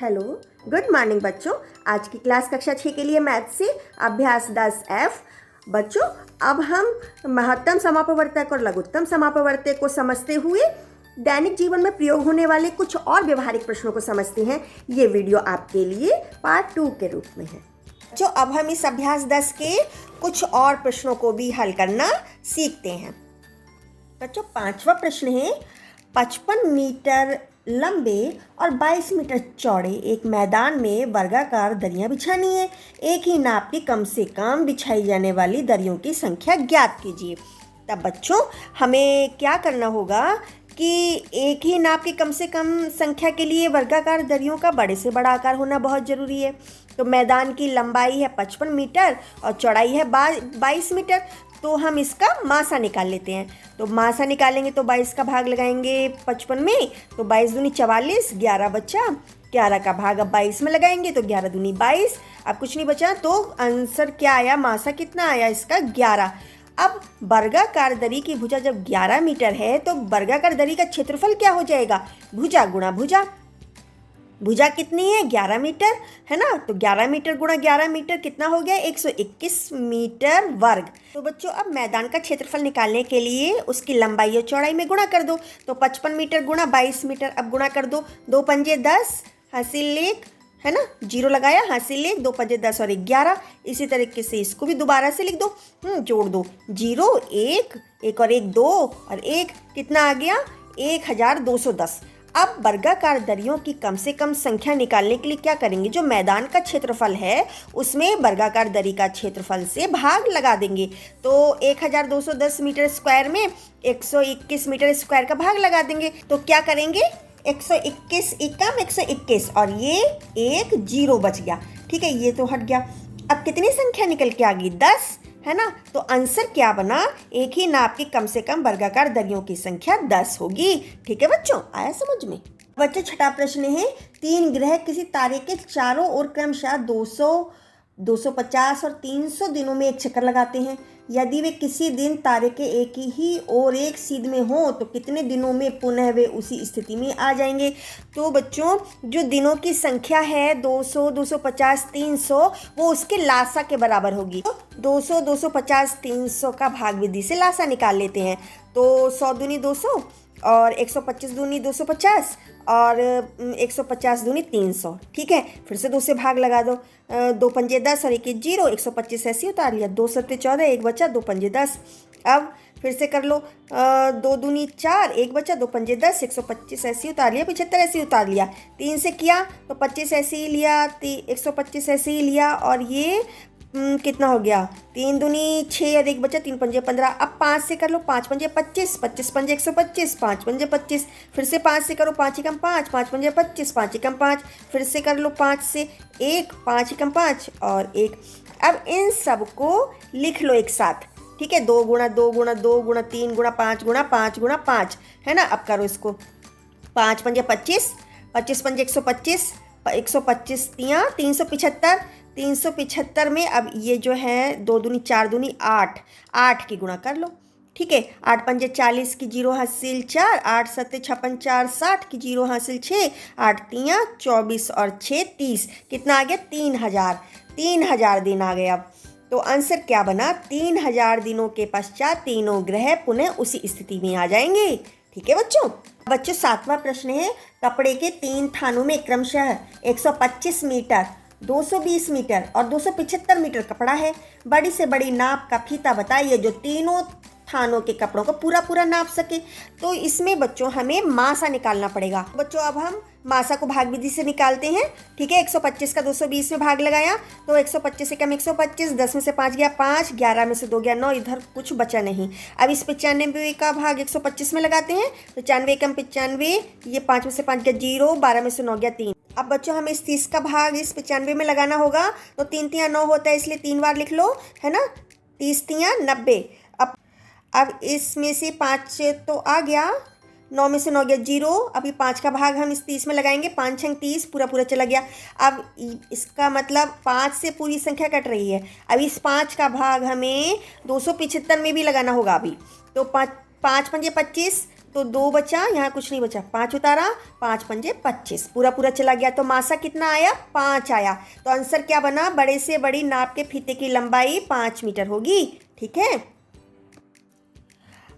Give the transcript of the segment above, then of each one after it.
Hello, good morning बच्चों। आज की क्लास कक्षा 6 के लिए मैथ से अभ्यास 10F। बच्चों, अब हम महत्तम समापवर्तक और लघुत्तम समापवर्तक को समझते हुए दैनिक जीवन में प्रयोग होने वाले कुछ और व्यवहारिक प्रश्नों को समझते हैं। ये वीडियो आपके लिए पार्ट 2 के रूप में है। बच्चों, अब हम इस अभ्यास 10 के कुछ और प्रश्नों को भी हल करना सीखते हैं। बच्चों, 5वां प्रश्न है, 55 मीटर लंबे और 22 मीटर चौड़े एक मैदान में वर्गाकार दरियां बिछानी है। एक ही नाप की कम से कम बिछाई जाने वाली दरियों की संख्या ज्ञात कीजिए। तब बच्चों, हमें क्या करना होगा कि एक ही नाप की कम से कम संख्या के लिए वर्गाकार दरियों का बड़े से बड़ा आकार होना बहुत ज़रूरी है। तो मैदान की लंबाई है 55 मीटर और चौड़ाई है 22 मीटर। तो हम इसका मासा निकाल लेते हैं। तो मासा निकालेंगे तो 22 का भाग लगाएंगे 55 में, तो 22 दूनी 44, 11 बचा। 11 का भाग अब 22 में लगाएंगे तो 11 दूनी 22। अब कुछ नहीं बचा, तो आंसर क्या आया, मासा कितना आया इसका 11। अब वर्गाकार दरी की भुजा जब 11 मीटर है तो वर्गाकार दरी का क्षेत्रफल क्या हो जाएगा, भुजा गुणा भुजा। भुजा कितनी है, 11 मीटर है ना। तो 11 मीटर गुणा 11 मीटर कितना हो गया, 121 मीटर वर्ग। तो बच्चों, अब मैदान का क्षेत्रफल निकालने के लिए उसकी लंबाई और चौड़ाई में गुणा कर दो। तो 55 मीटर गुणा 22 मीटर, अब गुणा कर दो। 2 पंजे 10, हासिल लेख है ना, 0 लगाया, हासिल लेख, 2 पंजे 10 और 11। इसी तरीके से इसको भी दोबारा से लिख दो, जोड़ दो, 0 1 और 1 2 और 1 कितना आ गया, 1210। अब वर्गाकार दरियों की कम से कम संख्या निकालने के लिए क्या करेंगे, जो मैदान का क्षेत्रफल है उसमें वर्गाकार दरी का क्षेत्रफल से भाग लगा देंगे। तो 1210 मीटर स्क्वायर में 121 मीटर स्क्वायर का भाग लगा देंगे। तो क्या करेंगे, 121 एकम 121 और ये एक 0 बच गया। ठीक है, ये तो हट गया। अब कितनी संख्या निकल के आ गई, 10 है ना। तो आंसर क्या बना, एक ही नाप की कम से कम वर्गाकार दरियों की संख्या 10 होगी। ठीक है बच्चों, आया समझ में। बच्चों, छठा प्रश्न है, 3 ग्रह किसी तारे के चारों ओर क्रमशः 200, 250 और 300 दिनों में एक चक्कर लगाते हैं। यदि वे किसी दिन तारे के एक ही और एक सीध में हो तो कितने दिनों में पुनः वे उसी स्थिति में आ जाएंगे। तो बच्चों, जो दिनों की संख्या है 200, 250, 300 वो उसके लासा के बराबर होगी। तो 200, 250, 300 का भाग विधि से लासा निकाल लेते हैं। तो 100 दूनी 200 और 125 दूनी 250 और 150 दूनी 300। ठीक है, फिर से 2 से भाग लगा दो, 2 पंजे 10 और 1 0, 125 ऐसे उतार लिया, 2 सत्ते 14, 1 बचा, 2 पंजे 10। अब फिर से कर लो, 2 दूनी 4, 1 बचा, 2 पंजे 10, 125 ऐसे उतार लिया, 75 ऐसे उतार लिया। 3 से किया तो 25 ऐसे ही लिया, 125 ऐसे ही लिया और ये कितना हो गया, 3 दूनी 6 और 1 बचा, 3 पंजे 15। अब 5 से कर लो, 5 पंजे 25, 25 पंजे 125, 5 पंजे 25। फिर से 5 से करो, 5 एकम 5, 5 पंजे 25, 5 एकम 5। फिर से कर लो 5 से 1, 5 एकम 5 और 1। अब इन सब को लिख लो एक साथ। ठीक है, 2 गुणा 2 गुणा 2 गुणा 3 गुणा 5 गुणा 5 गुणा 5 है ना। अब करो इसको, 5 पंजे 25, 25 पंजे 125, 125 तियाँ 375, 375 में अब ये जो है 2 दूनी 4 दूनी 8, 8 की गुणा कर लो। ठीक है, 8 पंजे 40 की 0 हासिल 4, 8 सत्ते 56 4 60 की 0 हासिल 6, 8 तियाँ 24 और 6 30, कितना आ गया, 3000 दिन आ गया। अब तो आंसर क्या बना, 3000 दिनों के पश्चात तीनों ग्रह पुनः उसी स्थिति में आ जाएंगे। ठीक है बच्चों। बच्चों, 7वां प्रश्न है, कपड़े के 3 थानों में क्रमशः 125 मीटर, 220 मीटर और 275 मीटर कपड़ा है। बड़ी से बड़ी नाप का फीता बताइए जो तीनों थानों के कपड़ों को पूरा नाप सके। तो इसमें बच्चों हमें मासा निकालना पड़ेगा। बच्चों, अब हम मासा को भाग विधि से निकालते हैं। ठीक है, 125 का 220 में भाग लगाया तो 125 से कम 125, 10 में से 5 गया 5, 11 में से 2 गया 9, इधर कुछ बचा नहीं। अब इस 95 का भाग 125 में लगाते हैं, 95 कम 95, ये 5 में से 5 गया 0, 12 में से 9 गया 3। अब बच्चों, हमें इस 30 का भाग इस 95 में लगाना होगा। तो 3 तियाँ 9 होता है, इसलिए 3 बार लिख लो, है ना। 30 तियाँ 90। अब इसमें से 5 तो आ गया, 9 में से 9 गया 0। अभी 5 का भाग हम इस 30 में लगाएंगे, 5 छंग 30, पूरा चला गया। अब इसका मतलब 5 से पूरी संख्या कट रही है। अब इस 5 का भाग हमें 275 में भी लगाना होगा अभी। तो 5 पंजे 25, तो 2 बचा, यहाँ कुछ नहीं बचा, 5 उतारा, 5 पंजे 25, पूरा पूरा चला गया। तो मासा कितना आया? 5 आया। तो आंसर क्या बना? बड़े से बड़ी नाप के फीते की लंबाई 5 मीटर होगी। ठीक है।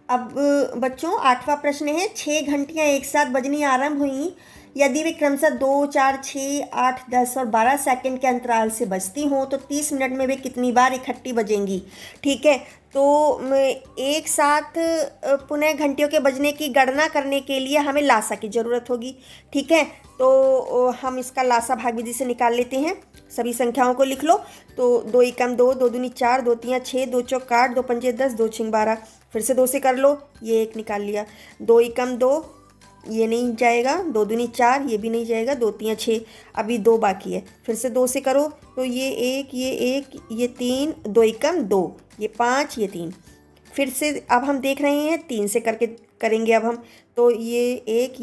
अब बच्चों 8वां प्रश्न है, 6 घंटियां एक साथ बजनी आरंभ हुई। यदि वे क्रमशः 2, 4, 6, 8, 10 और 12 सेकंड के अंतराल से बजती हों तो 30 मिनट में वे कितनी बार इकट्ठी बजेंगी? ठीक है। तो एक साथ पुनः घंटियों के बजने की गणना करने के लिए हमें लासा की ज़रूरत होगी। ठीक है। तो हम इसका लासा भाग विधि से निकाल लेते हैं। सभी संख्याओं को लिख लो। तो 2 एकम 2, 2 दूनी 4, 2 तियाँ 6, 2 चौक 8, 2 पंजे 10, 2 छिंग 12। फिर से 2 से कर लो, ये 1 निकाल लिया। 2 एकम 2, ये नहीं जाएगा। 2 दूनी 4, ये भी नहीं जाएगा। 2 तियाँ 6, अभी 2 बाकी है। फिर से 2 से करो, तो ये 1, ये 3, 2 एकम 2, ये 5, ये 3। फिर से अब हम देख रहे हैं 3 से करके करेंगे अब हम। तो ये 1,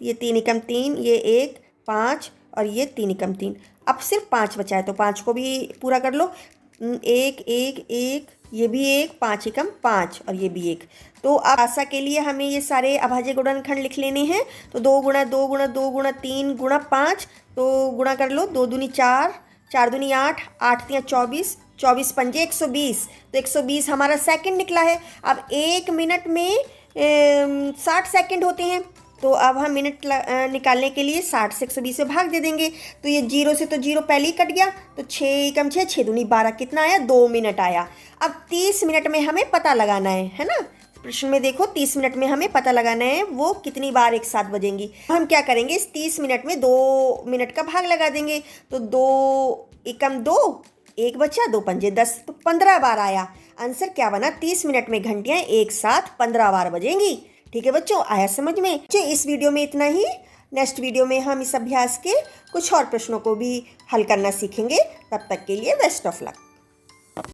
ये 3 एकम 3, ये 1, 5 और ये 3 एकम 3। अब सिर्फ 5 बचा है, तो 5 को भी पूरा कर लो। 1, 1, 1, ये भी 1, 5 एकम 5 और ये भी 1। तो अब आशा के लिए हमें ये सारे अभाज्य गुणनखंड लिख लेने हैं। तो 2 गुणा 2 गुणा 2 गुणा 3 गुणा 5, तो गुणा कर लो। 2 दूनी 4, 4 दूनी 8, 8 तियाँ 24, 24 पंजे 120। तो 120 हमारा सेकंड निकला है। अब 1 मिनट में 60 सेकंड होते हैं। तो अब हम मिनट निकालने के लिए 60 से 120 में भाग दे देंगे। तो ये 0 से तो 0 पहले ही कट गया। तो 6 एकम 6, 6 दूनी 12, कितना आया? 2 मिनट आया। अब 30 मिनट में हमें पता लगाना है ना। प्रश्न में देखो 30 मिनट में हमें पता लगाना है वो कितनी बार एक साथ बजेंगी। हम क्या करेंगे, इस 30 मिनट में 2 मिनट का भाग लगा देंगे। तो 2 एकम 2, 1 बचा, 2 पंजे 10, तो 15 बार आया। आंसर क्या बना? 30 मिनट में घंटियां एक साथ 15 बार बजेंगी। ठीक है बच्चों, आया समझ में? इस वीडियो में इतना ही। नेक्स्ट वीडियो में हम इस अभ्यास के कुछ और प्रश्नों को भी हल करना सीखेंगे। तब तक के लिए बेस्ट ऑफ लक।